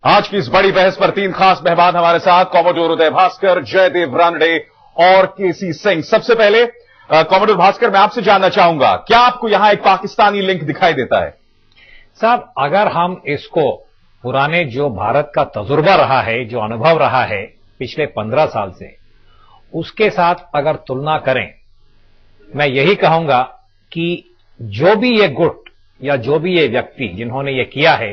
आज की इस बड़ी बहस पर तीन खास मेहमान हमारे साथ, कॉमोडोर उदय भास्कर, जयदेव रानडे और केसी सिंह। सबसे पहले कॉमोडोर भास्कर, मैं आपसे जानना चाहूंगा, क्या आपको यहां एक पाकिस्तानी लिंक दिखाई देता है? साहब, अगर हम इसको पुराने जो भारत का तजुर्बा रहा है, जो अनुभव रहा है पिछले 15 साल से, उसके साथ अगर तुलना करें, मैं यही कहूंगा कि जो भी ये गुट या जो भी ये व्यक्ति जिन्होंने ये किया है,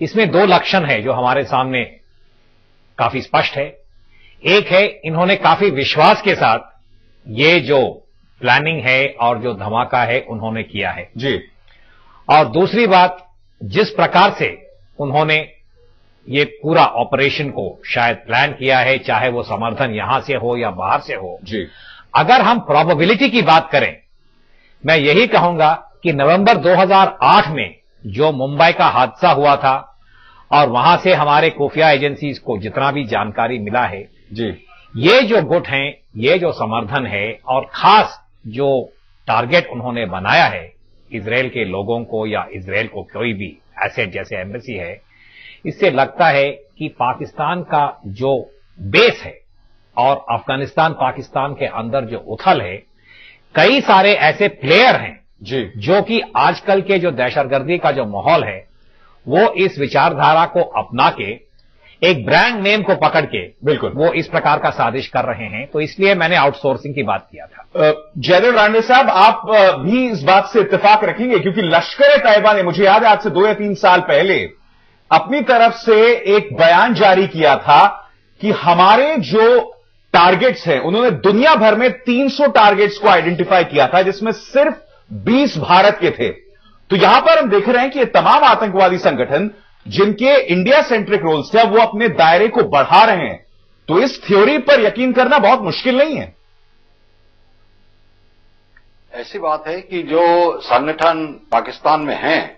इसमें दो लक्षण है जो हमारे सामने काफी स्पष्ट है। एक है, इन्होंने काफी विश्वास के साथ ये जो प्लानिंग है और जो धमाका है उन्होंने किया है जी। और दूसरी बात, जिस प्रकार से उन्होंने ये पूरा ऑपरेशन को शायद प्लान किया है, चाहे वो समर्थन यहां से हो या बाहर से हो जी। अगर हम प्रोबेबिलिटी की बात करें, मैं यही कहूंगा कि नवंबर 2008 में जो मुंबई का हादसा हुआ था और वहां से हमारे खुफिया एजेंसीज को जितना भी जानकारी मिला है जी, ये जो गुट हैं, ये जो समर्थन है और खास जो टारगेट उन्होंने बनाया है इजराइल के लोगों को या इजराइल को कोई भी एसेट जैसे एम्बेसी है, इससे लगता है कि पाकिस्तान का जो बेस है और अफगानिस्तान पाकिस्तान के अंदर जो उथल है, कई सारे ऐसे प्लेयर हैं जी, जो कि आजकल के जो दहशतगर्दी का जो माहौल है वो इस विचारधारा को अपना के एक ब्रांड नेम को पकड़ के बिल्कुल वो इस प्रकार का साजिश कर रहे हैं। तो इसलिए मैंने आउटसोर्सिंग की बात किया था। जयदेव रानडे साहब, आप भी इस बात से इत्तेफाक रखेंगे, क्योंकि लश्कर ए तैयबा ने, मुझे याद है आज से 2 या 3 साल पहले अपनी तरफ से एक बयान जारी किया था कि हमारे जो टारगेट्स हैं, उन्होंने दुनिया भर में 300 टारगेट्स को आइडेंटिफाई किया था, जिसमें सिर्फ 20 भारत के थे। तो यहां पर हम देख रहे हैं कि ये तमाम आतंकवादी संगठन जिनके इंडिया सेंट्रिक रोल्स थे, वो अपने दायरे को बढ़ा रहे हैं। तो इस थ्योरी पर यकीन करना बहुत मुश्किल नहीं है। ऐसी बात है कि जो संगठन पाकिस्तान में हैं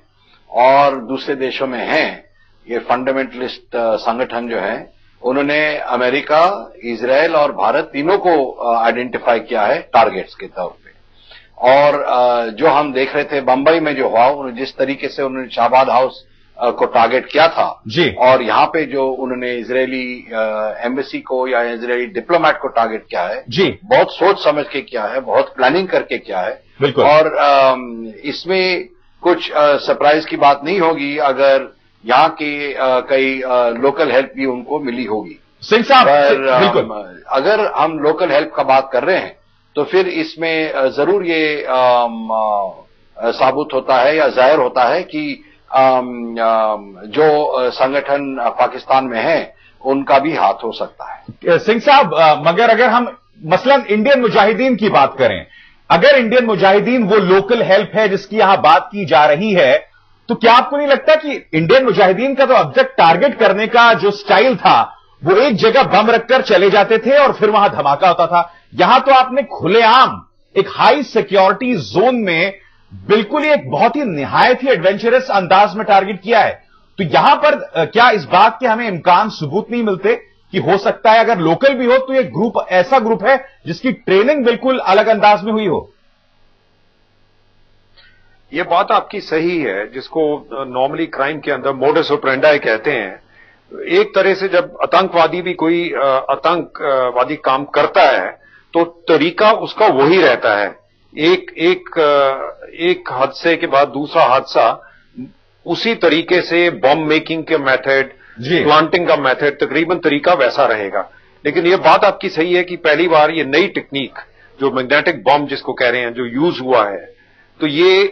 और दूसरे देशों में हैं, ये फंडामेंटलिस्ट संगठन जो है, उन्होंने अमेरिका, इजराइल और भारत तीनों को आइडेंटिफाई किया है टारगेट्स के तौर पे। और जो हम देख रहे थे बंबई में जो हुआ, जिस तरीके से उन्होंने शाहबाद हाउस को टारगेट किया था जी, और यहां पे जो उन्होंने इजरायली एम्बेसी को या इजरायली डिप्लोमेट को टारगेट किया है जी, बहुत सोच समझ के किया है, बहुत प्लानिंग करके किया है। बिल्कुल। और इसमें कुछ सरप्राइज की बात नहीं होगी अगर यहाँ की कई लोकल हेल्प भी उनको मिली होगी। सिंह साहब, बिल्कुल। अगर हम लोकल हेल्प का बात कर रहे हैं तो फिर इसमें जरूर ये साबुत होता है या जाहिर होता है कि जो संगठन पाकिस्तान में है उनका भी हाथ हो सकता है। सिंह साहब, मगर अगर हम मसलन इंडियन मुजाहिदीन की बात करें, अगर इंडियन मुजाहिदीन वो लोकल हेल्प है जिसकी यहां बात की जा रही है, तो क्या आपको नहीं लगता कि इंडियन मुजाहिदीन का तो अब तक टारगेट करने का जो स्टाइल था, वो एक जगह बम रखकर चले जाते थे और फिर वहां धमाका होता था। यहां तो आपने खुलेआम एक हाई सिक्योरिटी जोन में बिल्कुल एक बहुत ही निहायत ही एडवेंचरस अंदाज में टारगेट किया है। तो यहां पर क्या इस बात के हमें इम्कान सबूत नहीं मिलते कि हो सकता है अगर लोकल भी हो तो ये ग्रुप ऐसा ग्रुप है जिसकी ट्रेनिंग बिल्कुल अलग अंदाज में हुई हो? ये बात आपकी सही है, जिसको नॉर्मली क्राइम के अंदर मोडस ऑपरेंडाई कहते हैं। एक तरह से जब आतंकवादी भी कोई आतंकवादी काम करता है तो तरीका उसका वही रहता है। एक हादसे के बाद दूसरा हादसा, उसी तरीके से बॉम्ब मेकिंग के मेथड, प्लांटिंग का मेथड, तकरीबन तरीका वैसा रहेगा। लेकिन ये बात आपकी सही है कि पहली बार ये नई टेक्निक जो मैग्नेटिक बॉम्ब जिसको कह रहे हैं जो यूज हुआ है, तो ये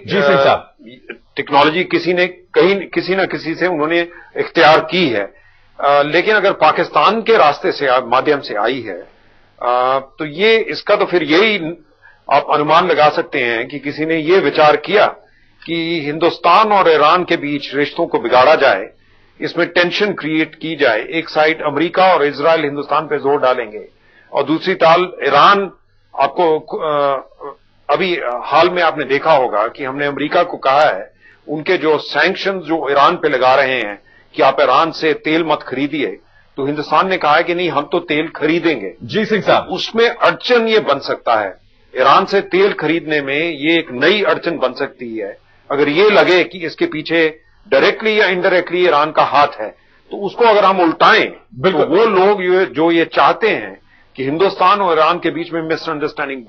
टेक्नोलॉजी किसी न किसी से उन्होंने इख्तियार की है। लेकिन अगर पाकिस्तान के रास्ते से माध्यम से आई है तो ये इसका तो फिर यही आप अनुमान लगा सकते हैं कि किसी ने ये विचार किया कि हिंदुस्तान और ईरान के बीच रिश्तों को बिगाड़ा जाए, इसमें टेंशन क्रिएट की जाए। एक साइड अमेरिका और इजराइल हिंदुस्तान पे जोर डालेंगे और दूसरी ताल ईरान। आपको अभी हाल में आपने देखा होगा कि हमने अमेरिका को कहा है उनके जो सैंक्शंस जो ईरान पे लगा रहे हैं कि आप ईरान से तेल मत खरीदिए, तो हिंदुस्तान ने कहा है कि नहीं, हम तो तेल खरीदेंगे। जी सिंह साहब, उसमें अड़चन ये बन सकता है, ईरान से तेल खरीदने में ये एक नई अड़चन बन सकती है। अगर ये लगे कि इसके पीछे डायरेक्टली या इनडायरेक्टली ईरान का हाथ है, तो उसको अगर हम उल्टाएं तो वो लोग जो ये चाहते हैं कि हिंदुस्तान और ईरान के बीच में मिसअंडरस्टैंडिंग